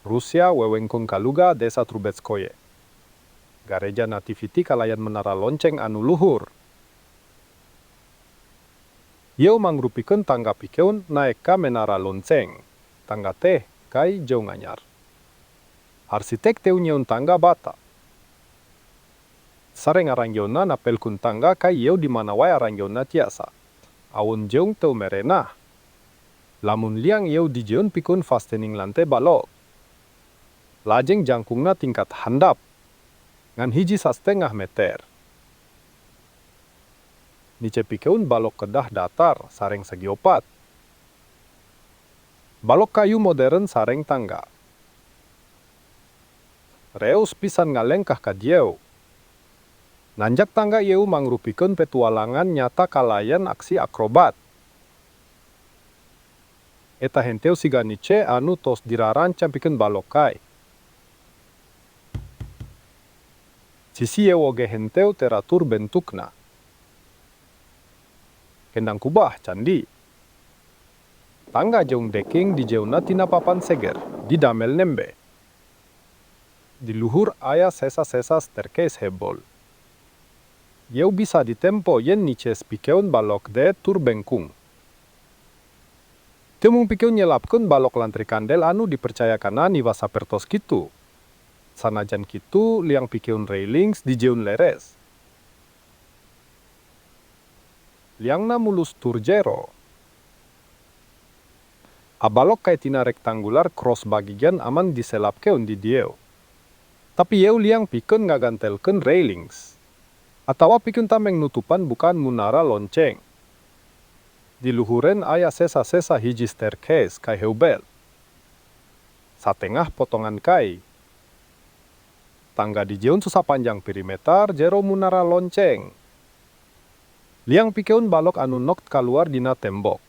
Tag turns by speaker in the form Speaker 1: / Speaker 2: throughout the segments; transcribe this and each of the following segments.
Speaker 1: Rusia wewengkon Kaluga desa Trubetskoye. Gareja nativiti kalayan menara lonceng anu luhur. Yeu mangrupikeun tangga pikeun naek ka menara lonceng. Tangga teh kai jauh nganyar. Arsitek teu nyieun tangga bata. Sareng aranggeuna napelkun tangga kai yeu di mana wae aranggeuna tiasa. Awun jeung teu merenah. Lamun liang yeu dijieun pikun fastening lante balok. Lajeng jangkungna tingkat handap. Ngan hiji 1,5 meter. Nice pikeun balok kedah datar sareng sagiopat. Balok kayu modern sareng tangga. Reus pisan ngalengkah ka dieu. Nanjak tangga yeu mangrupikeun petualangan nyata kalayan aksi akrobat. Eta henteu siga Nice anu tos dirarancang pikeun balok kai. Sisi yeu oge henteu teratur bentukna. Kendang kubah candi. Tangga jeung deking di jeuna tina papan seger, di damel nembe. Di luhur aya sesa-sesa staircase hebol. Yeu bisa ditempo yen Nice pikeun balok de tur bengkung. Teu mung pikeun nyelapkeun balok lantri kandel anu dipercayakanna niwa sapertos kitu. Sanajan kitu liang pikeun railings di jeun leres. Liangna mulus tur jero. Abalok kai tina rektangular cross bagian aman diselapkeun di dieu. Tapi yeu liang pikeun ngagantelkeun railings. Atawa pikeun tameng nutupan bukan munara lonceng. Di luhuren aya sesa-sesa hiji staircase kai heubel. Satengah potongan kai. Tangga di jeun susapanjang perimeter jero munara lonceng. Liang pikeun balok anu nokt kaluar dina tembok.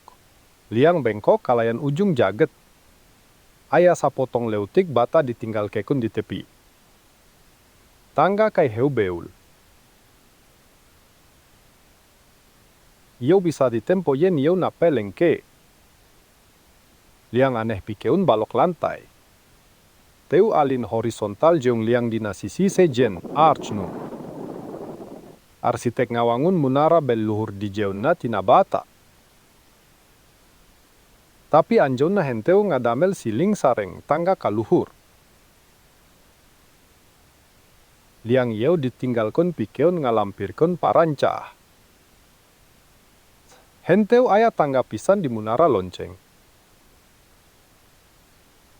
Speaker 1: Liang bengkok kalayan ujung jaget. Aya sapotong leutik bata ditinggalkeun di tepi. Tangga kai heubeul. Yeu bisa ditempo yen yeu na pelengke. Liang aneh pikeun balok lantai. Teu alin horizontal jeung liang dina sisi sejen arch nu. Arsitek ngawangun munara bel luhur di jeunna tina bata. Tapi anjeunna henteu ngadamel siling sareng tangga kaluhur. Liang yeu ditinggalkeun pikeun ngalampirkeun parancah. Henteu aya tangga pisan di munara lonceng.